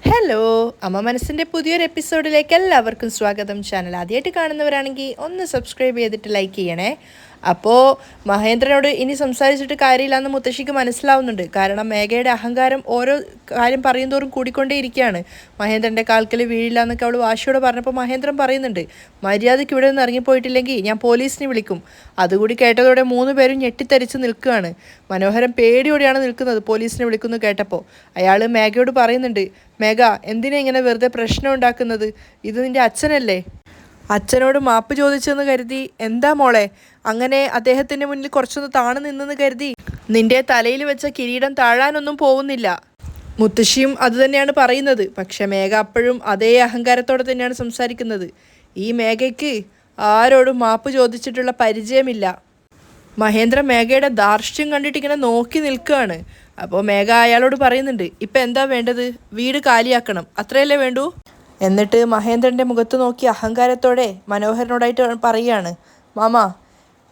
Hello, അമ്മ മനസ്സിൻ്റെ പുതിയൊരു എപ്പിസോഡിലേക്ക് എല്ലാവർക്കും സ്വാഗതം. ചാനൽ ആദ്യമായിട്ട് കാണുന്നവരാണെങ്കിൽ ഒന്ന് സബ്സ്ക്രൈബ് ചെയ്തിട്ട് ലൈക്ക് ചെയ്യണേ. അപ്പോൾ മഹേന്ദ്രനോട് ഇനി സംസാരിച്ചിട്ട് കാര്യമില്ലാന്ന് മുത്തശ്ശിക്ക് മനസ്സിലാവുന്നുണ്ട്. കാരണം മേഘയുടെ അഹങ്കാരം ഓരോ കാര്യം പറയും തോറും കൂടിക്കൊണ്ടേയിരിക്കുകയാണ്. മഹേന്ദ്രൻ്റെ കാൽക്കൽ വീഴില്ല എന്നൊക്കെ അവൾ വാശിയോടെ പറഞ്ഞപ്പോൾ മഹേന്ദ്രൻ പറയുന്നുണ്ട്, മര്യാദയ്ക്ക് ഇവിടെ നിന്ന് ഇറങ്ങിപ്പോയിട്ടില്ലെങ്കിൽ ഞാൻ പോലീസിനെ വിളിക്കും. അതുകൂടി കേട്ടതോടെ 3 പേരും ഞെട്ടിത്തരിച്ച് നിൽക്കുകയാണ്. മനോഹരൻ പേടിയോടെയാണ് നിൽക്കുന്നത് പോലീസിനെ വിളിക്കുന്നു കേട്ടപ്പോൾ. അയാൾ മേഘയോട് പറയുന്നുണ്ട്, മേഘ എന്തിനാ ഇങ്ങനെ വെറുതെ പ്രശ്നം ഉണ്ടാക്കുന്നത്? ഇത് നിൻ്റെ അച്ഛനല്ലേ? അച്ഛനോട് മാപ്പ് ചോദിച്ചെന്ന് കരുതി എന്താ മോളെ അങ്ങനെ അദ്ദേഹത്തിൻ്റെ മുന്നിൽ കുറച്ചൊന്ന് താണു നിന്നെന്ന് കരുതി നിന്റെ തലയിൽ വെച്ച കിരീടം താഴാനൊന്നും പോകുന്നില്ല. മുത്തശ്ശിയും അതുതന്നെയാണ് പറയുന്നത്. പക്ഷെ മേഘ അപ്പോഴും അതേ അഹങ്കാരത്തോടെ തന്നെയാണ് സംസാരിക്കുന്നത്. ഈ മേഘയ്ക്ക് ആരോടും മാപ്പ് ചോദിച്ചിട്ടുള്ള പരിചയമില്ല. മഹേന്ദ്ര മേഘയുടെ ധാർഷ്ട്യം കണ്ടിട്ട് ഇങ്ങനെ നോക്കി നിൽക്കുകയാണ്. അപ്പോൾ മേഘ അയാളോട് പറയുന്നുണ്ട്, ഇപ്പം എന്താ വേണ്ടത്? വീട് കാലിയാക്കണം, അത്രയല്ലേ വേണ്ടൂ? എന്നിട്ട് മഹേന്ദ്രൻ്റെ മുഖത്ത് നോക്കി അഹങ്കാരത്തോടെ മനോഹരനോടായിട്ട് പറയുകയാണ്, മാമ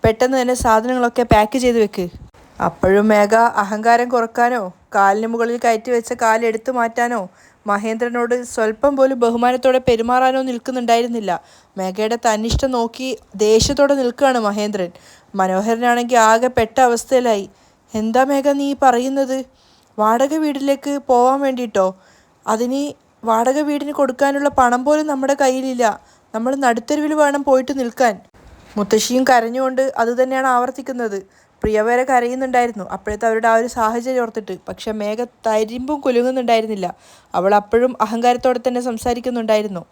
പെട്ടെന്ന് തന്നെ സാധനങ്ങളൊക്കെ പാക്ക് ചെയ്ത് വെക്ക്. അപ്പോഴും മേഘ അഹങ്കാരം കുറക്കാനോ കാലിന് മുകളിൽ കയറ്റി വെച്ച കാലെടുത്തു മാറ്റാനോ മഹേന്ദ്രനോട് സ്വല്പം പോലും ബഹുമാനത്തോടെ പെരുമാറാനോ നിൽക്കുന്നുണ്ടായിരുന്നില്ല. മേഘയുടെ തന്നിഷ്ടം നോക്കി ദേഷ്യത്തോടെ നിൽക്കുകയാണ് മഹേന്ദ്രൻ. മനോഹരനാണെങ്കിൽ ആകെ പെട്ട അവസ്ഥയിലായി. എന്താ മേഘ നീ പറയുന്നത്? വാടക വീട്ടിലേക്ക് പോവാൻ വേണ്ടിയിട്ടോ? അതിന് വാടക വീടിന് കൊടുക്കാനുള്ള പണം പോലും നമ്മുടെ കയ്യിലില്ല. നമ്മൾ നടുത്തെരുവിൽ വേണം പോയിട്ട് നിൽക്കാൻ. മുത്തശ്ശിയും കരഞ്ഞുകൊണ്ട് അതുതന്നെയാണ് ആവർത്തിക്കുന്നത്. പ്രിയ വരെ കരയുന്നുണ്ടായിരുന്നു അപ്പോഴത്തെ അവരുടെ ആ ഒരു സാഹചര്യം ഓർത്തിട്ട്. പക്ഷെ മേഘ തരിമ്പും കുലുങ്ങുന്നുണ്ടായിരുന്നില്ല. അവൾ അപ്പോഴും അഹങ്കാരത്തോടെ തന്നെ സംസാരിക്കുന്നുണ്ടായിരുന്നു.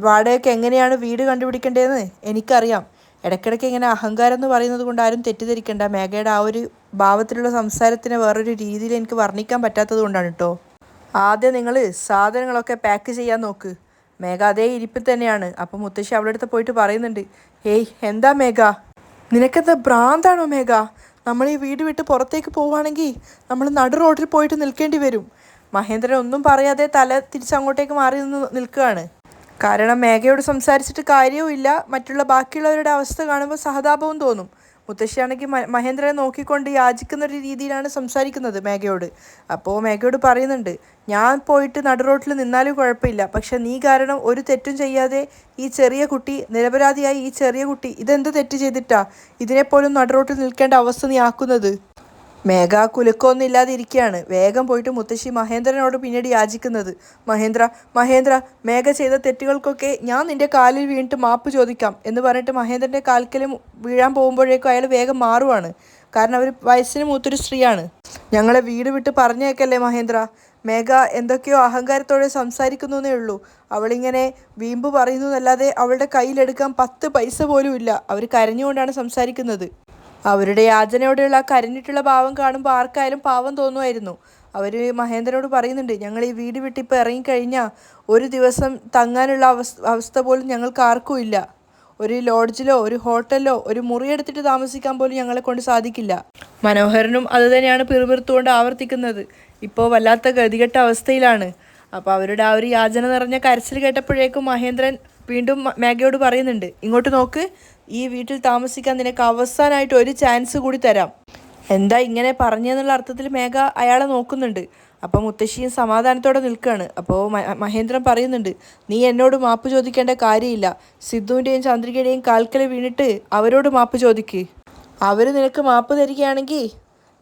വാടകയ്ക്ക് എങ്ങനെയാണ് വീട് കണ്ടുപിടിക്കേണ്ടതെന്ന് എനിക്കറിയാം. ഇടയ്ക്കിടയ്ക്ക് ഇങ്ങനെ അഹങ്കാരം എന്ന് പറയുന്നത് കൊണ്ട് ആരും തെറ്റിദ്ധരിക്കേണ്ട. മേഘയുടെ ആ ഒരു ഭാവത്തിലുള്ള സംസാരത്തിന് വേറൊരു രീതിയിൽ എനിക്ക് വർണ്ണിക്കാൻ പറ്റാത്തത് കൊണ്ടാണ് കേട്ടോ. ആദ്യം നിങ്ങൾ സാധനങ്ങളൊക്കെ പാക്ക് ചെയ്യാൻ നോക്ക്. മേഘ അതേ ഇരിപ്പിൽ തന്നെയാണ്. അപ്പം മുത്തശ്ശി അവളുടെ അടുത്ത് പോയിട്ട് പറയുന്നുണ്ട്, ഹേയ് എന്താ മേഘ, നിനക്കെന്താ ഭ്രാന്താണോ മേഘ? നമ്മൾ ഈ വീട് വിട്ട് പുറത്തേക്ക് പോവുകയാണെങ്കിൽ നമ്മൾ നടു റോഡിൽ പോയിട്ട് നിൽക്കേണ്ടി വരും. മഹേന്ദ്രൻ ഒന്നും പറയാതെ തല തിരിച്ചങ്ങോട്ടേക്ക് മാറി നിൽക്കുകയാണ്. കാരണം മേഘയോട് സംസാരിച്ചിട്ട് കാര്യവും ഇല്ല. മറ്റുള്ള ബാക്കിയുള്ളവരുടെ അവസ്ഥ കാണുമ്പോൾ സഹതാപവും തോന്നും. മുത്തശ്ശിയാണെങ്കിൽ മഹേന്ദ്രനെ നോക്കിക്കൊണ്ട് യാചിക്കുന്ന ഒരു രീതിയിലാണ് സംസാരിക്കുന്നത് മേഘയോട്. അപ്പോൾ മേഘയോട് പറയുന്നുണ്ട്, ഞാൻ പോയിട്ട് നടുറോട്ടിൽ നിന്നാലും കുഴപ്പമില്ല, പക്ഷെ നീ കാരണം ഒരു തെറ്റും ചെയ്യാതെ ഈ ചെറിയ കുട്ടി, നിരപരാധിയായി ഈ ചെറിയ കുട്ടി ഇതെന്ത് തെറ്റ് ചെയ്തിട്ടാ ഇതിനെപ്പോലും നടുറോട്ടിൽ നിൽക്കേണ്ട അവസ്ഥ നീ ആക്കുന്നത്? മേഘ കുലുക്കമൊന്നും ഇല്ലാതെ ഇരിക്കുകയാണ്. വേഗം പോയിട്ട് മുത്തശ്ശി മഹേന്ദ്രനോട് പിന്നീട് യാചിക്കുന്നത്, മഹേന്ദ്ര മഹേന്ദ്ര മേഘ ചെയ്ത തെറ്റുകൾക്കൊക്കെ ഞാൻ നിൻ്റെ കാലിൽ വീണിട്ട് മാപ്പ് ചോദിക്കാം എന്ന് പറഞ്ഞിട്ട് മഹേന്ദ്രൻ്റെ കാൽക്കലും വീഴാൻ പോകുമ്പോഴേക്കും അയാൾ വേഗം മാറുവാണ്. കാരണം അവർ വയസ്സിന് മൂത്തൊരു സ്ത്രീയാണ്. ഞങ്ങളെ വീട് വിട്ട് പറഞ്ഞേക്കല്ലേ മഹേന്ദ്ര. മേഘ എന്തൊക്കെയോ അഹങ്കാരത്തോടെ സംസാരിക്കുന്നേ ഉള്ളൂ. അവളിങ്ങനെ വീമ്പ് പറയുന്നതല്ലാതെ അവളുടെ കയ്യിലെടുക്കാൻ 10 പൈസ പോലും ഇല്ല. അവർ കരഞ്ഞുകൊണ്ടാണ് സംസാരിക്കുന്നത്. അവരുടെ യാചനയോടെയുള്ള കരഞ്ഞിട്ടുള്ള ഭാവം കാണുമ്പോൾ ആർക്കായാലും പാവം തോന്നുമായിരുന്നു. അവർ മഹേന്ദ്രനോട് പറയുന്നുണ്ട്, ഞങ്ങൾ ഈ വീട് വിട്ടിപ്പോൾ ഇറങ്ങിക്കഴിഞ്ഞാൽ ഒരു ദിവസം തങ്ങാനുള്ള അവസ്ഥ പോലും ഞങ്ങൾക്ക് ആർക്കും ഇല്ല. ഒരു ലോഡ്ജിലോ ഒരു ഹോട്ടലിലോ ഒരു മുറിയെടുത്തിട്ട് താമസിക്കാൻ പോലും ഞങ്ങളെ കൊണ്ട് സാധിക്കില്ല. മനോഹരനും അതുതന്നെയാണ് പിറുപിറുത്തുകൊണ്ട് ആവർത്തിക്കുന്നത്. ഇപ്പോൾ വല്ലാത്ത ഗതികെട്ട അവസ്ഥയിലാണ്. അപ്പോൾ അവരുടെ ആ ഒരു യാചന നിറഞ്ഞ കരച്ചിൽ കേട്ടപ്പോഴേക്കും മഹേന്ദ്രൻ വീണ്ടും മേഘയോട് പറയുന്നുണ്ട്, ഇങ്ങോട്ട് നോക്ക്, ഈ വീട്ടിൽ താമസിക്കാൻ നിനക്ക് അവസാനമായിട്ട് ഒരു ചാൻസ് കൂടി തരാം. എന്താ ഇങ്ങനെ പറഞ്ഞെന്നുള്ള അർത്ഥത്തിൽ മേഘ അയാളെ നോക്കുന്നുണ്ട്. അപ്പോൾ മുത്തശ്ശിയും സമാധാനത്തോടെ നിൽക്കുകയാണ്. അപ്പോൾ മഹേന്ദ്രൻ പറയുന്നുണ്ട്, നീ എന്നോട് മാപ്പ് ചോദിക്കേണ്ട കാര്യമില്ല. സിദ്ധുവിൻ്റെയും ചന്ദ്രികയുടെയും കാൽക്കൽ വീണിട്ട് അവരോട് മാപ്പ് ചോദിക്ക്. അവർ നിനക്ക് മാപ്പ് തരികയാണെങ്കിൽ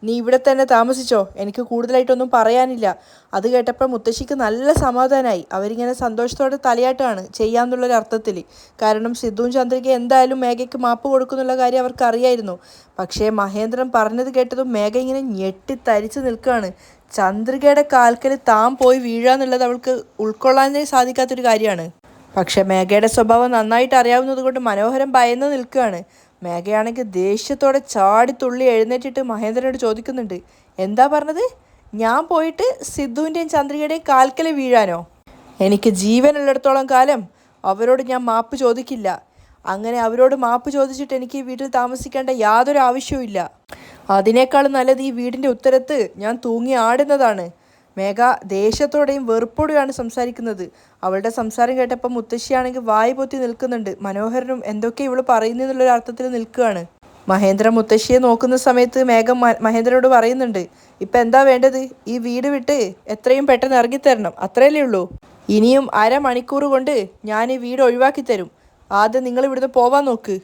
നീ ഇവിടെ തന്നെ താമസിച്ചോ, എനിക്ക് കൂടുതലായിട്ടൊന്നും പറയാനില്ല. അത് കേട്ടപ്പോൾ മുത്തശ്ശിക്ക് നല്ല സമാധാനമായി. അവരിങ്ങനെ സന്തോഷത്തോടെ തലയാട്ടാണ് ചെയ്യാമെന്നുള്ളൊരു അർത്ഥത്തിൽ. കാരണം സിദ്ധുവും ചന്ദ്രിക എന്തായാലും മേഘയ്ക്ക് മാപ്പ് കൊടുക്കുന്നുള്ള കാര്യം അവർക്ക് അറിയായിരുന്നു. പക്ഷേ മഹേന്ദ്രൻ പറഞ്ഞത് കേട്ടതും മേഘ ഇങ്ങനെ ഞെട്ടിത്തരിച്ച് നിൽക്കുകയാണ്. ചന്ദ്രികയുടെ കാൽക്കൽ താൻ പോയി വീഴാന്നുള്ളത് അവൾക്ക് ഉൾക്കൊള്ളാനേ സാധിക്കാത്തൊരു കാര്യമാണ്. പക്ഷെ മേഘയുടെ സ്വഭാവം നന്നായിട്ട് അറിയാവുന്നത് കൊണ്ട് മനോഹരൻ ഭയന്ന് നിൽക്കുകയാണ്. മേഘയാണെങ്കിൽ ദേഷ്യത്തോടെ ചാടിത്തുള്ളി എഴുന്നേറ്റിട്ട് മഹേന്ദ്രനോട് ചോദിക്കുന്നുണ്ട്, എന്താ പറഞ്ഞത്? ഞാൻ പോയിട്ട് സിദ്ധുവിൻ്റെയും ചന്ദ്രികയുടെയും കാൽക്കൽ വീഴാനോ? എനിക്ക് ജീവനുള്ളിടത്തോളം കാലം അവരോട് ഞാൻ മാപ്പ് ചോദിക്കില്ല. അങ്ങനെ അവരോട് മാപ്പ് ചോദിച്ചിട്ട് എനിക്ക് ഈ വീട്ടിൽ താമസിക്കേണ്ട യാതൊരു ആവശ്യവും ഇല്ല. അതിനേക്കാളും നല്ലത് ഈ വീടിൻ്റെ ഉത്തരത്ത് ഞാൻ തൂങ്ങി ആടുന്നതാണ്. മേഘ ദേഷ്യത്തോടെയും വെറുപ്പോടെയാണ് സംസാരിക്കുന്നത്. അവളുടെ സംസാരം കേട്ടപ്പോൾ മുത്തശ്ശിയാണെങ്കിൽ വായി പൊത്തി നിൽക്കുന്നുണ്ട്. മനോഹരനും എന്തൊക്കെ ഇവൾ പറയുന്നതെന്നുള്ളൊരു അർത്ഥത്തിൽ നിൽക്കുകയാണ്. മഹേന്ദ്ര മുത്തശ്ശിയെ നോക്കുന്ന സമയത്ത് മേഘം മഹേന്ദ്രനോട് പറയുന്നുണ്ട്, ഇപ്പം എന്താ വേണ്ടത്? ഈ വീട് വിട്ട് എത്രയും പെട്ടെന്ന് ഇറങ്ങിത്തരണം, അത്രയല്ലേ ഉള്ളൂ. ഇനിയും അരമണിക്കൂർ കൊണ്ട് ഞാൻ ഈ വീട് ഒഴിവാക്കി തരും. ആദ്യം നിങ്ങൾ ഇവിടുന്ന് പോവാൻ നോക്ക്.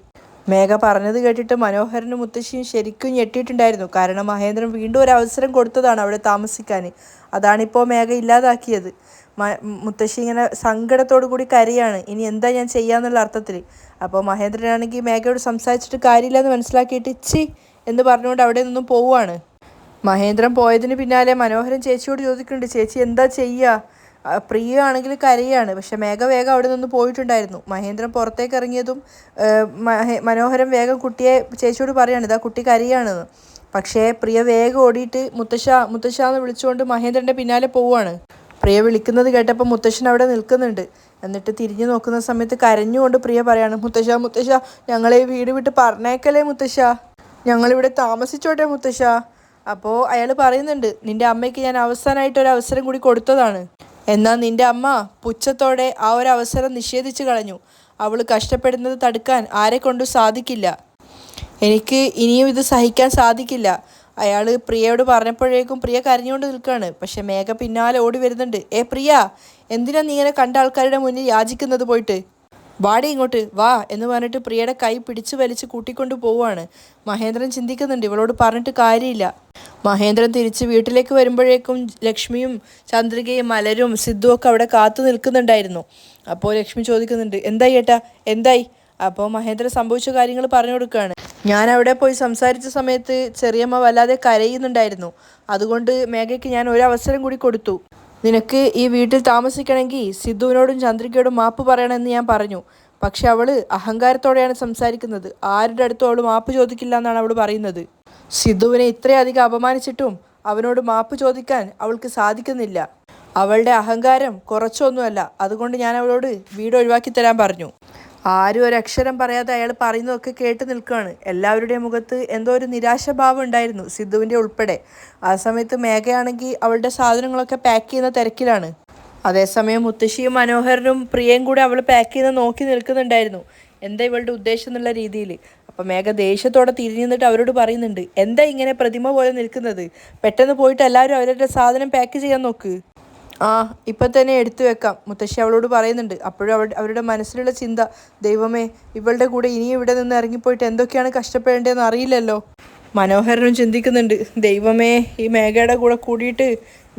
മേഘ പറഞ്ഞത് കേട്ടിട്ട് മനോഹരനും മുത്തശ്ശിയും ശരിക്കും ഞെട്ടിയിട്ടുണ്ടായിരുന്നു. കാരണം മഹേന്ദ്രൻ വീണ്ടും ഒരു അവസരം കൊടുത്തതാണ് അവിടെ താമസിക്കാൻ. അതാണിപ്പോൾ മേഘ ഇല്ലാതാക്കിയത്. മുത്തശ്ശി ഇങ്ങനെ സങ്കടത്തോടു കൂടി കരയാണ്, ഇനി എന്താ ഞാൻ ചെയ്യാന്നുള്ള അർത്ഥത്തിൽ. അപ്പോൾ മഹേന്ദ്രനാണെങ്കിൽ മേഘയോട് സംസാരിച്ചിട്ട് കാര്യമില്ല എന്ന് മനസ്സിലാക്കിയിട്ട് ചി എന്ന് പറഞ്ഞുകൊണ്ട് അവിടെ നിന്നും പോവുകയാണ്. മഹേന്ദ്രൻ പോയതിന് പിന്നാലെ മനോഹരൻ ചേച്ചിയോട് ചോദിക്കുന്നുണ്ട്, ചേച്ചി എന്താ ചെയ്യുക? പ്രിയ ആണെങ്കിൽ കരയാണ്. പക്ഷെ മേഘ വേഗം അവിടെ നിന്ന് പോയിട്ടുണ്ടായിരുന്നു. മഹേന്ദ്രൻ പുറത്തേക്ക് ഇറങ്ങിയതും മനോഹരൻ വേഗം കുട്ടിയെ ചേച്ചിയോട് പറയാണ്, ഇതാ കുട്ടി കരയാണെന്ന്. പക്ഷേ പ്രിയ വേഗം ഓടിയിട്ട് മുത്തശ്ശ എന്ന് വിളിച്ചുകൊണ്ട് മഹേന്ദ്രൻ്റെ പിന്നാലെ പോവുകയാണ്. പ്രിയ വിളിക്കുന്നത് കേട്ടപ്പോൾ മുത്തശ്ശൻ അവിടെ നിൽക്കുന്നുണ്ട്. എന്നിട്ട് തിരിഞ്ഞു നോക്കുന്ന സമയത്ത് കരഞ്ഞുകൊണ്ട് പ്രിയ പറയാണ്, മുത്തശ്ശ ഞങ്ങളെ വീട് വിട്ട് പറഞ്ഞേക്കല്ലേ മുത്തശ്ശ, ഞങ്ങളിവിടെ താമസിച്ചോട്ടെ മുത്തശ്ശ. അപ്പോൾ അയാൾ പറയുന്നുണ്ട്, നിൻ്റെ അമ്മയ്ക്ക് ഞാൻ അവസാനമായിട്ടൊരു അവസരം കൂടി കൊടുത്തതാണ്. എന്നാൽ നിൻ്റെ അമ്മ പുച്ഛത്തോടെ ആ ഒരു അവസരം നിഷേധിച്ചു കളഞ്ഞു. അവൾ കഷ്ടപ്പെടുന്നത് തടുക്കാൻ ആരെക്കൊണ്ടും സാധിക്കില്ല. എനിക്ക് ഇനിയും ഇത് സഹിക്കാൻ സാധിക്കില്ല. അയാൾ പ്രിയയോട് പറഞ്ഞപ്പോഴേക്കും പ്രിയ കരഞ്ഞുകൊണ്ട് നിൽക്കുകയാണ്. പക്ഷെ മേഘ പിന്നാലെ ഓടി വരുന്നുണ്ട്. പ്രിയ, എന്തിനാ നീ ഇങ്ങനെ കണ്ട ആൾക്കാരുടെ മുന്നിൽ യാചിക്കുന്നത്? പോയിട്ട് വാടി ഇങ്ങോട്ട് വാ എന്ന് പറഞ്ഞിട്ട് പ്രിയയുടെ കൈ പിടിച്ചു വലിച്ച് കൂട്ടിക്കൊണ്ട് പോവുകയാണ്. മഹേന്ദ്രൻ ചിന്തിക്കുന്നുണ്ട്, ഇവളോട് പറഞ്ഞിട്ട് കാര്യമില്ല. മഹേന്ദ്രൻ തിരിച്ച് വീട്ടിലേക്ക് വരുമ്പോഴേക്കും ലക്ഷ്മിയും ചന്ദ്രികയും മലരും സിദ്ധുവൊക്കെ അവിടെ കാത്തു നിൽക്കുന്നുണ്ടായിരുന്നു. അപ്പോൾ ലക്ഷ്മി ചോദിക്കുന്നുണ്ട്, എന്തായി ഏട്ടാ, എന്തായി? അപ്പോൾ മഹേന്ദ്രൻ സംഭവിച്ച കാര്യങ്ങൾ പറഞ്ഞു കൊടുക്കുകയാണ്. ഞാൻ അവിടെ പോയി സംസാരിച്ച സമയത്ത് ചെറിയമ്മ വല്ലാതെ കരയുന്നുണ്ടായിരുന്നു. അതുകൊണ്ട് മേഘയ്ക്ക് ഞാൻ ഒരു അവസരം കൂടി കൊടുത്തു. നിനക്ക് ഈ വീട്ടിൽ താമസിക്കണമെങ്കിൽ സിദ്ധുവിനോടും ചന്ദ്രികയോടും മാപ്പ് പറയണമെന്ന് ഞാൻ പറഞ്ഞു. പക്ഷെ അവൾ അഹങ്കാരത്തോടെയാണ് സംസാരിക്കുന്നത്. ആരുടെ അടുത്തും അവൾ മാപ്പ് ചോദിക്കില്ല എന്നാണ് അവൾ പറയുന്നത്. സിദ്ധുവിനെ ഇത്രയധികം അപമാനിച്ചിട്ടും അവനോട് മാപ്പ് ചോദിക്കാൻ അവൾക്ക് സാധിക്കുന്നില്ല. അവളുടെ അഹങ്കാരം കുറച്ചൊന്നുമല്ല. അതുകൊണ്ട് ഞാൻ അവളോട് വീട് ഒഴിവാക്കി തരാൻ പറഞ്ഞു. ആരും ഒരക്ഷരം പറയാതെ അയാൾ പറയുന്നതൊക്കെ കേട്ട് നിൽക്കുകയാണ്. എല്ലാവരുടെയും മുഖത്ത് എന്തോ ഒരു നിരാശഭാവം ഉണ്ടായിരുന്നു, സിദ്ധുവിൻ്റെ ഉൾപ്പെടെ. ആ സമയത്ത് മേഘയാണെങ്കിൽ അവളുടെ സാധനങ്ങളൊക്കെ പാക്ക് ചെയ്യുന്ന തിരക്കിലാണ്. അതേസമയം മുത്തശ്ശിയും മനോഹരനും പ്രിയയും കൂടെ അവൾ പാക്ക് ചെയ്യുന്ന നോക്കി നിൽക്കുന്നുണ്ടായിരുന്നു, എന്താ ഇവളുടെ ഉദ്ദേശം എന്നുള്ള രീതിയിൽ. അപ്പം മേഘ ദേഷ്യത്തോടെ തിരിഞ്ഞു നിന്നിട്ട് അവരോട് പറയുന്നുണ്ട്, എന്താ ഇങ്ങനെ പ്രതിമ പോലെ നിൽക്കുന്നത്? പെട്ടെന്ന് പോയിട്ട് എല്ലാവരും അവരുടെ സാധനം പാക്ക് ചെയ്യാൻ നോക്ക്. ഇപ്പം തന്നെ എടുത്തു വെക്കാം മുത്തശ്ശി അവളോട് പറയുന്നുണ്ട്. അപ്പോഴും അവരുടെ മനസ്സിലുള്ള ചിന്ത, ദൈവമേ, ഇവളുടെ കൂടെ ഇനിയും ഇവിടെ നിന്ന് ഇറങ്ങിപ്പോയിട്ട് എന്തൊക്കെയാണ് കഷ്ടപ്പെടേണ്ടതെന്ന് അറിയില്ലല്ലോ. മനോഹരനും ചിന്തിക്കുന്നുണ്ട്, ദൈവമേ, ഈ മേഘയുടെ കൂടെ കൂടിയിട്ട്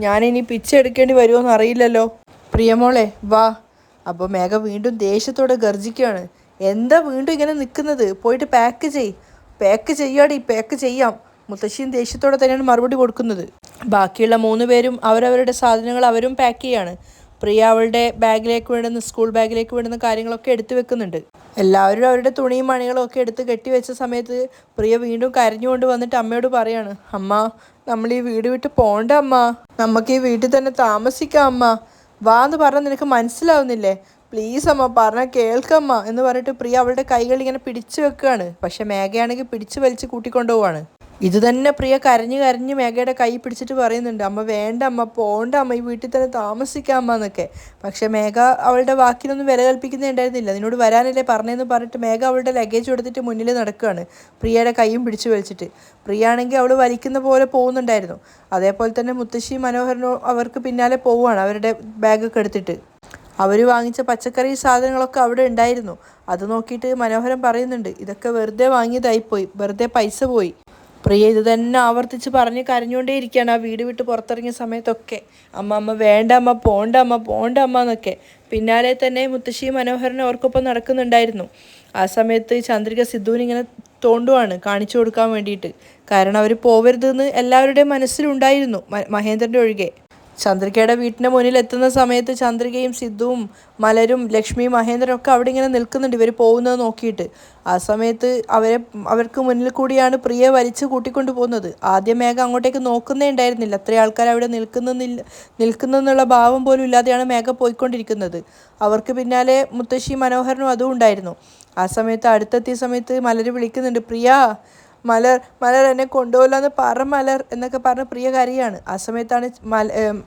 ഞാനിനി പിച്ചെടുക്കേണ്ടി വരുമോയെന്ന് അറിയില്ലല്ലോ. പ്രിയമോളെ വാ. അപ്പോൾ മേഘ വീണ്ടും ദേഷ്യത്തോടെ ഗർജിക്കുകയാണ്. എന്താ വീണ്ടും ഇങ്ങനെ നിൽക്കുന്നത്? പോയിട്ട് പാക്ക് ചെയ്യാം. മുത്തശ്ശിയും ദേഷ്യത്തോടെ തന്നെയാണ് മറുപടി കൊടുക്കുന്നത്. ബാക്കിയുള്ള 3 പേരും അവരവരുടെ സാധനങ്ങൾ അവരും പാക്ക് ചെയ്യാണ്. പ്രിയ അവളുടെ ബാഗിലേക്ക് വേണ്ടുന്ന സ്കൂൾ ബാഗിലേക്ക് വേണ്ടുന്ന കാര്യങ്ങളൊക്കെ എടുത്തു വെക്കുന്നുണ്ട്. എല്ലാവരും അവരുടെ തുണിയും മണികളും ഒക്കെ എടുത്ത് കെട്ടിവെച്ച സമയത്ത് പ്രിയ വീണ്ടും കരഞ്ഞുകൊണ്ട് വന്നിട്ട് അമ്മയോട് പറയാണ്, അമ്മ, നമ്മൾ ഈ വീട് വിട്ട് പോണ്ട അമ്മ, നമുക്ക് ഈ വീട്ടിൽ തന്നെ താമസിക്കാം അമ്മ, വാ എന്ന് പറഞ്ഞാൽ നിനക്ക് മനസ്സിലാവുന്നില്ലേ? പ്ലീസ് അമ്മ, പറഞ്ഞാൽ കേൾക്കമ്മ എന്ന് പറഞ്ഞിട്ട് പ്രിയ അവളുടെ കൈകൾ ഇങ്ങനെ പിടിച്ചു വെക്കുകയാണ്. പക്ഷെ മേഘയാണെങ്കിൽ പിടിച്ചു വലിച്ച് കൂട്ടിക്കൊണ്ടുപോവാണ്. ഇത് തന്നെ പ്രിയ കരഞ്ഞ് മേഘയുടെ കൈ പിടിച്ചിട്ട് പറയുന്നുണ്ട്, അമ്മ വേണ്ട അമ്മ, പോണ്ട അമ്മ, ഈ വീട്ടിൽ തന്നെ താമസിക്കാം അമ്മ എന്നൊക്കെ. പക്ഷെ മേഘ അവളുടെ വാക്കിനൊന്നും വില കൽപ്പിക്കുന്നേ ഉണ്ടായിരുന്നില്ല. നിന്നോട് വരാനല്ലേ പറഞ്ഞതെന്ന് പറഞ്ഞിട്ട് മേഘ അവളുടെ ലഗേജ് എടുത്തിട്ട് മുന്നിൽ നടക്കുകയാണ്, പ്രിയയുടെ കൈയും പിടിച്ചു വലിച്ചിട്ട്. പ്രിയ ആണെങ്കിൽ അവൾ വലിക്കുന്ന പോലെ പോകുന്നുണ്ടായിരുന്നു. അതേപോലെ തന്നെ മുത്തശ്ശി മനോഹരനോ അവർക്ക് പിന്നാലെ പോവുകയാണ്, അവരുടെ ബാഗൊക്കെ എടുത്തിട്ട്. അവർ വാങ്ങിച്ച പച്ചക്കറി സാധനങ്ങളൊക്കെ അവിടെ ഉണ്ടായിരുന്നു. അത് നോക്കിയിട്ട് മനോഹരൻ പറയുന്നുണ്ട്, ഇതൊക്കെ വെറുതെ വാങ്ങിയതായിപ്പോയി, വെറുതെ പൈസ പോയി. പ്രിയ ഇത് തന്നെ ആവർത്തിച്ച് പറഞ്ഞ് കരഞ്ഞുകൊണ്ടേയിരിക്കുകയാണ് ആ വീട് വിട്ട് പുറത്തിറങ്ങിയ സമയത്തൊക്കെ. അമ്മ വേണ്ട അമ്മ, പോണ്ട അമ്മ എന്നൊക്കെ. പിന്നാലെ തന്നെ മുത്തശ്ശി മനോഹരനും അവർക്കൊപ്പം നടക്കുന്നുണ്ടായിരുന്നു. ആ സമയത്ത് ചന്ദ്രിക സിദ്ധുവിനിങ്ങനെ തോണ്ടുവാണ് കാണിച്ചു കൊടുക്കാൻ വേണ്ടിയിട്ട്. കാരണം അവർ പോവരുതെന്ന് എല്ലാവരുടെയും മനസ്സിലുണ്ടായിരുന്നു, മഹേന്ദ്രൻ്റെ ഒഴികെ. ചന്ദ്രികയുടെ വീട്ടിൻ്റെ മുന്നിൽ എത്തുന്ന സമയത്ത് ചന്ദ്രികയും സിദ്ധുവും മലരും ലക്ഷ്മിയും മഹേന്ദ്രനും ഒക്കെ അവിടെ ഇങ്ങനെ നിൽക്കുന്നുണ്ട്, ഇവർ പോകുന്നത് നോക്കിയിട്ട്. ആ സമയത്ത് അവർക്ക് മുന്നിൽ കൂടിയാണ് പ്രിയ വലിച്ച് കൂട്ടിക്കൊണ്ട് പോകുന്നത്. ആദ്യം മേഘ അങ്ങോട്ടേക്ക് നോക്കുന്നേ ഉണ്ടായിരുന്നില്ല. അത്രയും ആൾക്കാർ അവിടെ നിൽക്കുന്നെന്നുള്ള ഭാവം പോലും ഇല്ലാതെയാണ് മേഘ പോയിക്കൊണ്ടിരിക്കുന്നത്. അവർക്ക് പിന്നാലെ മുത്തശ്ശി മനോഹരനും അതും ഉണ്ടായിരുന്നു. ആ സമയത്ത് അടുത്തെത്തിയ സമയത്ത് മലർ വിളിക്കുന്നുണ്ട്, പ്രിയ, മലർ എന്നെ കൊണ്ടുപോകില്ലെന്ന് മലർ എന്നൊക്കെ പറഞ്ഞ് പ്രിയ കരയാണ്. ആ സമയത്താണ്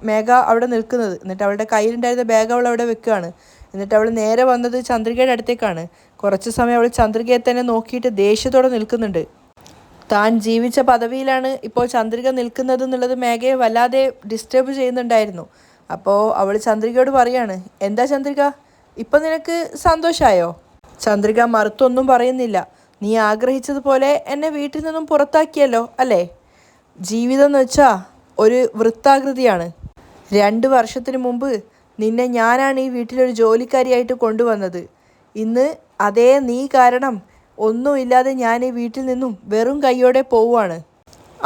മേഘ അവിടെ നിൽക്കുന്നത്. എന്നിട്ട് അവളുടെ കയ്യിലുണ്ടായിരുന്ന ബാഗ് അവൾ അവിടെ വെക്കുകയാണ്. എന്നിട്ട് അവൾ നേരെ വന്നത് ചന്ദ്രികയുടെ അടുത്തേക്കാണ്. കുറച്ച് സമയം അവൾ ചന്ദ്രികയെ തന്നെ നോക്കിയിട്ട് ദേഷ്യത്തോടെ നിൽക്കുന്നുണ്ട്. താൻ ജീവിച്ച പദവിയിലാണ് ഇപ്പോൾ ചന്ദ്രിക നിൽക്കുന്നത് എന്നുള്ളത് മേഘയെ വല്ലാതെ ഡിസ്റ്റർബ് ചെയ്യുന്നുണ്ടായിരുന്നു. അപ്പോൾ അവൾ ചന്ദ്രികയോട് പറയാണ്, എന്താ ചന്ദ്രിക, ഇപ്പം നിനക്ക് സന്തോഷമായോ? ചന്ദ്രിക മറുത്തൊന്നും പറയുന്നില്ല. നീ ആഗ്രഹിച്ചതുപോലെ എന്നെ വീട്ടിൽ നിന്നും പുറത്താക്കിയല്ലോ അല്ലേ? ജീവിതം എന്ന് വെച്ചാൽ ഒരു വൃത്താകൃതിയാണ്. 2 വർഷത്തിന് മുമ്പ് നിന്നെ ഞാനാണ് ഈ വീട്ടിലൊരു ജോലിക്കാരിയായിട്ട് കൊണ്ടുവന്നത്. ഇന്ന് അതേ നീ കാരണം ഒന്നുമില്ലാതെ ഞാൻ ഈ വീട്ടിൽ നിന്നും വെറും കൈയോടെ പോവുകയാണ്.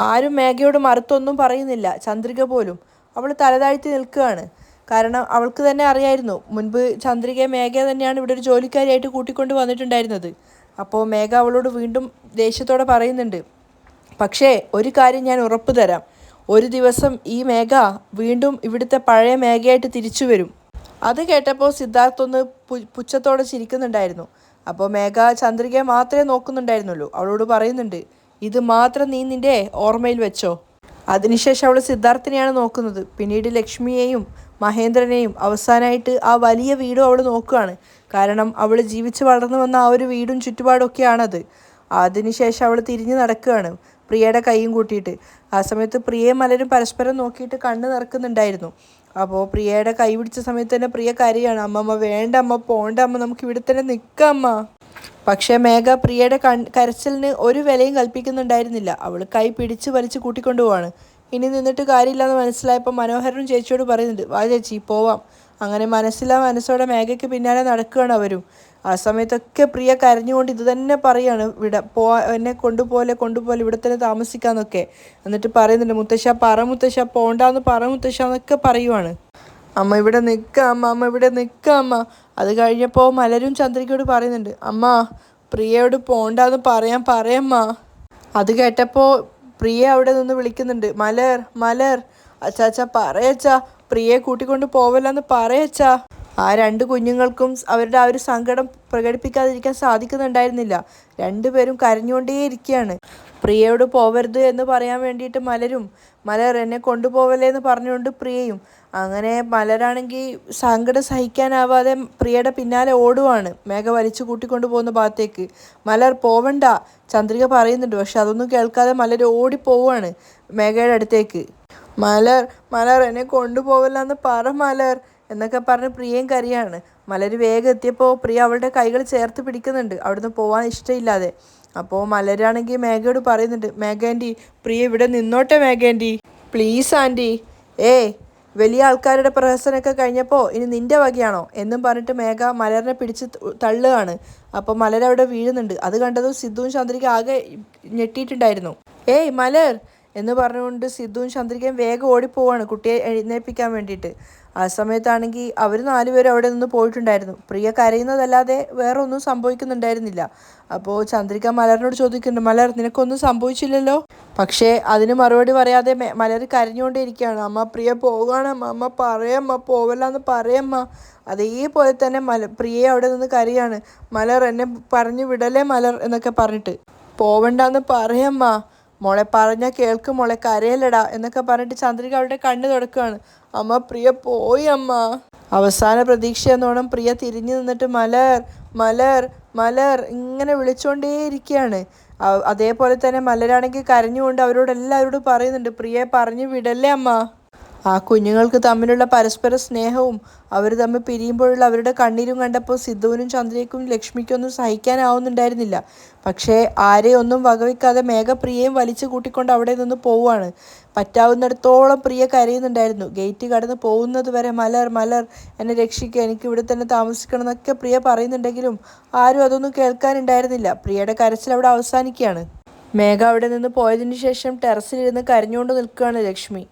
ആരും മേഘയോട് മറുത്തൊന്നും പറയുന്നില്ല. ചന്ദ്രിക പോലും അവൾ തലതാഴ്ത്തി നിൽക്കുകയാണ്. കാരണം അവൾക്ക് തന്നെ അറിയായിരുന്നു, മുൻപ് ചന്ദ്രികയെ മേഘ തന്നെയാണ് ഇവിടെ ഒരു ജോലിക്കാരിയായിട്ട് കൂട്ടിക്കൊണ്ട് വന്നിട്ടുണ്ടായിരുന്നത്. അപ്പോൾ മേഘ അവളോട് വീണ്ടും ദേഷ്യത്തോടെ പറയുന്നുണ്ട്, പക്ഷേ ഒരു കാര്യം ഞാൻ ഉറപ്പ് തരാം, ഒരു ദിവസം ഈ മേഘ വീണ്ടും ഇവിടുത്തെ പഴയ മേഘയായിട്ട് തിരിച്ചു വരും. അത് കേട്ടപ്പോൾ സിദ്ധാർത്ഥ് ഒന്ന് പുച്ഛത്തോടെ ചിരിക്കുന്നുണ്ടായിരുന്നു. അപ്പോൾ മേഘ ചന്ദ്രികയെ മാത്രമേ നോക്കുന്നുണ്ടായിരുന്നുള്ളൂ. അവളോട് പറയുന്നുണ്ട്, ഇത് മാത്രം നീ നിൻ്റെ ഓർമ്മയിൽ വെച്ചോ. അതിനുശേഷം അവൾ സിദ്ധാർത്ഥിനെയാണ് നോക്കുന്നത്. പിന്നീട് ലക്ഷ്മിയെയും മഹേന്ദ്രനെയും, അവസാനമായിട്ട് ആ വലിയ വീടും അവൾ നോക്കുകയാണ്. കാരണം അവൾ ജീവിച്ച് വളർന്നു വന്ന ആ ഒരു വീടും ചുറ്റുപാടും ഒക്കെയാണത്. അതിനുശേഷം അവൾ തിരിഞ്ഞു നടക്കുകയാണ് പ്രിയയുടെ കൈയും കൂട്ടിയിട്ട്. ആ സമയത്ത് പ്രിയയും മലരും പരസ്പരം നോക്കിയിട്ട് കണ്ണ് നിറക്കുന്നുണ്ടായിരുന്നു. അപ്പോൾ പ്രിയയുടെ കൈ പിടിച്ച സമയത്ത് തന്നെ പ്രിയ കരയാണ്, അമ്മമ്മ വേണ്ട അമ്മ, പോണ്ട അമ്മ, നമുക്ക് ഇവിടെ തന്നെ നിൽക്കാം അമ്മ. പക്ഷേ മേഘ പ്രിയയുടെ കരച്ചിലിന് ഒരു വിലയും കൽപ്പിക്കുന്നുണ്ടായിരുന്നില്ല. അവൾ കൈ പിടിച്ച് വലിച്ച് കൂട്ടിക്കൊണ്ടു പോവാണ്. ഇനി നിന്നിട്ട് കാര്യമില്ലെന്ന് മനസ്സിലായപ്പോൾ മനോഹരനും ചേച്ചിയോട് പറയുന്നുണ്ട്, വാ ചേച്ചി പോവാം. അങ്ങനെ മനസ്സോടെ മേഘയ്ക്ക് പിന്നാലെ നടക്കുകയാണ് അവരും. ആ സമയത്തൊക്കെ പ്രിയ കരഞ്ഞുകൊണ്ട് ഇത് തന്നെ പറയാണ്, എന്നെ കൊണ്ടുപോലെ ഇവിടെ തന്നെ താമസിക്കാന്നൊക്കെ. എന്നിട്ട് പറയുന്നുണ്ട്, മുത്തശ്ശ പോണ്ടാന്ന് പറ മുത്തശ്ശ എന്നൊക്കെ പറയുവാണ്. അമ്മ ഇവിടെ നിൽക്കാം അമ്മ ഇവിടെ നിൽക്കാം അമ്മ. അത് കഴിഞ്ഞപ്പോൾ മലരും ചന്ദ്രികയോട് പറയുന്നുണ്ട്, അമ്മ പ്രിയയോട് പോണ്ടാന്ന് പറയമ്മ. അത് കേട്ടപ്പോൾ പ്രിയ അവിടെ നിന്ന് വിളിക്കുന്നുണ്ട്, മലർ അച്ചാച്ചാ പറയച്ചാ, പ്രിയയെ കൂട്ടിക്കൊണ്ട് പോവല്ലെന്ന് പറയച്ചാ. ആ 2 കുഞ്ഞുങ്ങൾക്കും അവരുടെ ആ ഒരു സങ്കടം പ്രകടിപ്പിക്കാതിരിക്കാൻ സാധിക്കുന്നുണ്ടായിരുന്നില്ല. 2 പേരും കരഞ്ഞുകൊണ്ടേയിരിക്കുകയാണ്. പ്രിയയോട് പോവരുത് എന്ന് പറയാൻ വേണ്ടിയിട്ട് മലർ എന്നെ കൊണ്ടുപോവല്ലേ എന്ന് പറഞ്ഞുകൊണ്ട് പ്രിയയും. അങ്ങനെ മലരാണെങ്കിൽ സങ്കടം സഹിക്കാനാവാതെ പ്രിയയുടെ പിന്നാലെ ഓടുവാണ് മേഘ വലിച്ചു കൂട്ടിക്കൊണ്ടു പോകുന്ന ഭാഗത്തേക്ക്. മലർ പോവണ്ട ചന്ദ്രിക പറയുന്നുണ്ട്. പക്ഷെ അതൊന്നും കേൾക്കാതെ മലർ ഓടിപ്പോവാണ് മേഘയുടെ അടുത്തേക്ക്. മലർ എന്നെ കൊണ്ടുപോവല്ലെന്ന് പറ മലർ എന്നൊക്കെ പറഞ്ഞ് പ്രിയയും കരയാണ്. മലർ വേഗം എത്തിയപ്പോൾ പ്രിയ അവളുടെ കൈകൾ ചേർത്ത് പിടിക്കുന്നുണ്ട് അവിടുന്ന് പോകാൻ ഇഷ്ടമില്ലാതെ. അപ്പോൾ മലരാണെങ്കിൽ മേഘയോട് പറയുന്നുണ്ട്, മേഘ ആൻറ്റി പ്രിയ ഇവിടെ നിന്നോട്ടെ മേഘ ആൻറ്റി, പ്ലീസ് ആൻറ്റി. വലിയ ആൾക്കാരുടെ പ്രഹസനമൊക്കെ കഴിഞ്ഞപ്പോൾ ഇനി നിൻ്റെ വകയാണോ എന്നും പറഞ്ഞിട്ട് മേഘ മലറിനെ പിടിച്ച് തള്ളുകയാണ്. അപ്പോൾ മലർ അവിടെ വീഴുന്നുണ്ട്. അത് കണ്ടതും സിദ്ധുവും ചന്ദ്രിക ആകെ ഞെട്ടിയിട്ടുണ്ടായിരുന്നു. മലർ എന്ന് പറഞ്ഞുകൊണ്ട് സിദ്ധുവും ചന്ദ്രികയും വേഗം ഓടിപ്പോവാണ് കുട്ടിയെ എഴുന്നേൽപ്പിക്കാൻ വേണ്ടിയിട്ട്. ആ സമയത്താണെങ്കിൽ അവർ 4 പേരും അവിടെ നിന്ന് പോയിട്ടുണ്ടായിരുന്നു. പ്രിയ കരയുന്നതല്ലാതെ വേറെ ഒന്നും സംഭവിക്കുന്നുണ്ടായിരുന്നില്ല. അപ്പോൾ ചന്ദ്രിക മലറിനോട് ചോദിക്കുന്നുണ്ട്, മലർ നിനക്കൊന്നും സംഭവിച്ചില്ലല്ലോ? പക്ഷേ അതിന് മറുപടി പറയാതെ മലർ കരഞ്ഞുകൊണ്ടേയിരിക്കുകയാണ്. അമ്മ പ്രിയ പോവുകയാണ് അമ്മ പറയമ്മ, പോവല്ലാന്ന് പറയമ്മ. അതേപോലെ തന്നെ പ്രിയ അവിടെ നിന്ന് കരയാണ്, മലർ എന്നെ പറഞ്ഞു വിടലേ മലർ എന്നൊക്കെ പറഞ്ഞിട്ട്. പോവണ്ടെന്ന് പറയമ്മ, മോളെ പറഞ്ഞാൽ കേൾക്കും മോളെ, കരയല്ലടാ എന്നൊക്കെ പറഞ്ഞിട്ട് ചന്ദ്രിക അവളുടെ കണ്ണ് തുടക്കുകയാണ്. അമ്മ പ്രിയ പോയി അമ്മ. അവസാന പ്രതീക്ഷ എന്നോണം പ്രിയ തിരിഞ്ഞു നിന്നിട്ട് മലർ ഇങ്ങനെ വിളിച്ചുകൊണ്ടേയിരിക്കുകയാണ്. അതേപോലെ തന്നെ മലരാണെങ്കിൽ കരഞ്ഞുകൊണ്ട് അവരോടെല്ലാവരോടും പറയുന്നുണ്ട്, പ്രിയയെ പറഞ്ഞു വിടല്ലേ അമ്മ. ആ കുഞ്ഞുങ്ങൾക്ക് തമ്മിലുള്ള പരസ്പര സ്നേഹവും അവർ തമ്മിൽ പിരിയുമ്പോഴുള്ള അവരുടെ കണ്ണീരും കണ്ടപ്പോൾ സിദ്ധുവിനും ചന്ദ്രയ്ക്കും ലക്ഷ്മിക്കൊന്നും സഹിക്കാനാവുന്നുണ്ടായിരുന്നില്ല. പക്ഷേ ആരെയും ഒന്നും വകവയ്ക്കാതെ മേഘ പ്രിയയും വലിച്ചു കൂട്ടിക്കൊണ്ട് അവിടെ നിന്ന് പോവുകയാണ്. പറ്റാവുന്നിടത്തോളം പ്രിയ കരയുന്നുണ്ടായിരുന്നു. ഗേറ്റ് കടന്ന് പോകുന്നത് വരെ മലർ എന്നെ രക്ഷിക്കുക, എനിക്ക് ഇവിടെ തന്നെ താമസിക്കണം എന്നൊക്കെ പ്രിയ പറയുന്നുണ്ടെങ്കിലും ആരും അതൊന്നും കേൾക്കാനുണ്ടായിരുന്നില്ല. പ്രിയയുടെ കരച്ചിൽ അവിടെ അവസാനിക്കുകയാണ്. മേഘ അവിടെ നിന്ന് പോയതിനു ശേഷം ടെറസിലിരുന്ന് കരഞ്ഞുകൊണ്ട് നിൽക്കുകയാണ് ലക്ഷ്മി.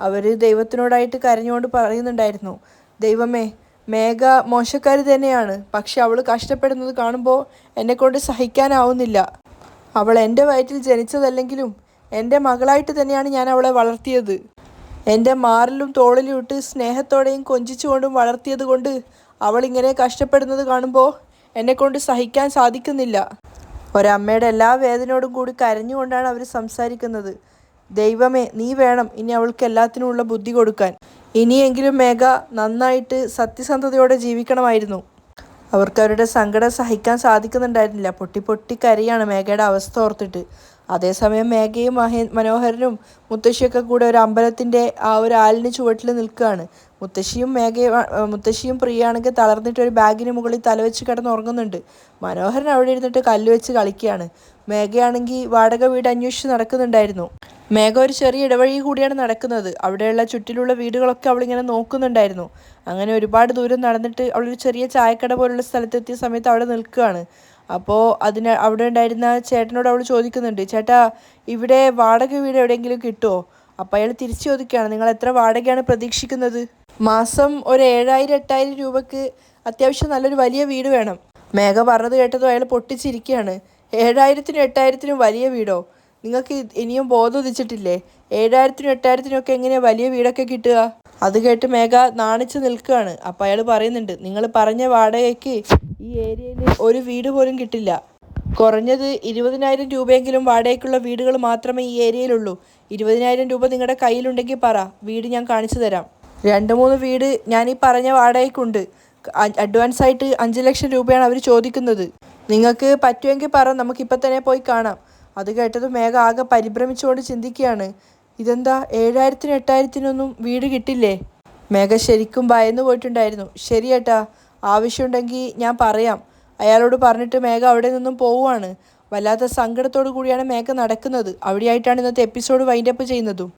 അവർ ദൈവത്തിനോടായിട്ട് കരഞ്ഞുകൊണ്ട് പറയുന്നുണ്ടായിരുന്നു, ദൈവമേ മേഘ മോശക്കാരി തന്നെയാണ്, പക്ഷെ അവൾ കഷ്ടപ്പെടുന്നത് കാണുമ്പോൾ എന്നെക്കൊണ്ട് സഹിക്കാനാവുന്നില്ല. അവൾ എൻ്റെ വയറ്റിൽ ജനിച്ചതല്ലെങ്കിലും എൻ്റെ മകളായിട്ട് തന്നെയാണ് ഞാൻ അവളെ വളർത്തിയത്. എൻ്റെ മാറിലും തോളിലും ഇട്ട് സ്നേഹത്തോടെയും കൊഞ്ചിച്ചുകൊണ്ടും വളർത്തിയത് കൊണ്ട് അവളിങ്ങനെ കഷ്ടപ്പെടുന്നത് കാണുമ്പോൾ എന്നെക്കൊണ്ട് സഹിക്കാൻ സാധിക്കുന്നില്ല. ഒരമ്മയുടെ എല്ലാ വേദനയോടും കൂടി കരഞ്ഞുകൊണ്ടാണ് അവർ സംസാരിക്കുന്നത്. ദൈവമേ നീ വേണം ഇനി അവൾക്ക് എല്ലാത്തിനുമുള്ള ബുദ്ധി കൊടുക്കാൻ. ഇനിയെങ്കിലും മേഘ നന്നായിട്ട് സത്യസന്ധതയോടെ ജീവിക്കണമായിരുന്നു. അവർക്ക് അവരുടെ സങ്കടം സഹിക്കാൻ സാധിക്കുന്നുണ്ടായിരുന്നില്ല. പൊട്ടി കരയാണ് മേഘയുടെ അവസ്ഥ ഓർത്തിട്ട്. അതേസമയം മേഘയും മനോഹരനും മുത്തശ്ശിയൊക്കെ കൂടെ ഒരു അമ്പലത്തിൻ്റെ ആ ഒരു ആലിന് ചുവട്ടിൽ നിൽക്കുകയാണ്. മുത്തശ്ശിയും പ്രിയയാണെങ്കിൽ തളർന്നിട്ട് ഒരു ബാഗിന് മുകളിൽ തലവെച്ച് കിടന്നുറങ്ങുന്നുണ്ട്. മനോഹരൻ അവിടെ ഇരുന്നിട്ട് കല്ല് വെച്ച് കളിക്കുകയാണ്. മേഘയാണെങ്കിൽ വാടക വീട് അന്വേഷിച്ച് നടക്കുന്നുണ്ടായിരുന്നു. മേഘ ഒരു ചെറിയ ഇടവഴി കൂടിയാണ് നടക്കുന്നത്. അവിടെയുള്ള ചുറ്റിലുള്ള വീടുകളൊക്കെ അവളിങ്ങനെ നോക്കുന്നുണ്ടായിരുന്നു. അങ്ങനെ ഒരുപാട് ദൂരം നടന്നിട്ട് അവളൊരു ചെറിയ ചായക്കട പോലുള്ള സ്ഥലത്തെത്തിയ സമയത്ത് അവിടെ നിൽക്കുകയാണ്. അപ്പോൾ അവിടെ ഉണ്ടായിരുന്ന ചേട്ടനോട് അവൾ ചോദിക്കുന്നുണ്ട്, ചേട്ടാ ഇവിടെ വാടക വീട് എവിടെയെങ്കിലും കിട്ടുമോ? അപ്പോൾ അയാൾ തിരിച്ചു ചോദിക്കുകയാണ്, നിങ്ങൾ എത്ര വാടകയാണ് പ്രതീക്ഷിക്കുന്നത്? മാസം ഒരു 7,000-8,000 രൂപയ്ക്ക് അത്യാവശ്യം നല്ലൊരു വലിയ വീട് വേണം. മേഘ പറഞ്ഞത് കേട്ടതും അയാൾ പൊട്ടിച്ചിരിക്കുകയാണ്. 7,000-8,000 വലിയ വീടോ? നിങ്ങൾക്ക് ഇനിയും ബോധം ഉദിച്ചിട്ടില്ലേ? 7,000-8,000 എങ്ങനെയാണ് വലിയ വീടൊക്കെ കിട്ടുക? അത് കേട്ട് മേഘ നാണിച്ച് നിൽക്കുകയാണ്. അപ്പോൾ അയാൾ പറയുന്നുണ്ട്, നിങ്ങൾ പറഞ്ഞ വാടകയ്ക്ക് ഈ ഏരിയയിൽ ഒരു വീട് പോലും കിട്ടില്ല. കുറഞ്ഞത് 20,000 രൂപയെങ്കിലും വാടകയ്ക്കുള്ള വീടുകൾ മാത്രമേ ഈ ഏരിയയിലുള്ളൂ. 20,000 രൂപ നിങ്ങളുടെ കയ്യിലുണ്ടെങ്കിൽ പറ, വീട് ഞാൻ കാണിച്ചു തരാം. 2-3 വീട് ഞാൻ ഈ പറഞ്ഞ വാടകയ്ക്കുണ്ട്. അഡ്വാൻസ് ആയിട്ട് 5 ലക്ഷം രൂപയാണ് അവർ ചോദിക്കുന്നത്. നിങ്ങൾക്ക് പറ്റുമെങ്കിൽ പറ, നമുക്കിപ്പോൾ തന്നെ പോയി കാണാം. അത് കേട്ടത് മേഘ ആകെ പരിഭ്രമിച്ചുകൊണ്ട് ചിന്തിക്കുകയാണ്, ഇതെന്താ 7,000-8,000 വീട് കിട്ടില്ലേ? മേഘ ശരിക്കും ഭയന്നു പോയിട്ടുണ്ടായിരുന്നു. ശരി ഏട്ടാ, ആവശ്യമുണ്ടെങ്കിൽ ഞാൻ പറയാം. അയാളോട് പറഞ്ഞിട്ട് മേഘ അവിടെ നിന്നും പോവുകയാണ്. വല്ലാത്ത സങ്കടത്തോടു കൂടിയാണ് മേഘ നടക്കുന്നത്. അവിടെയായിട്ടാണ് ഇന്നത്തെ എപ്പിസോഡ് വൈൻഡപ്പ് ചെയ്യുന്നതും.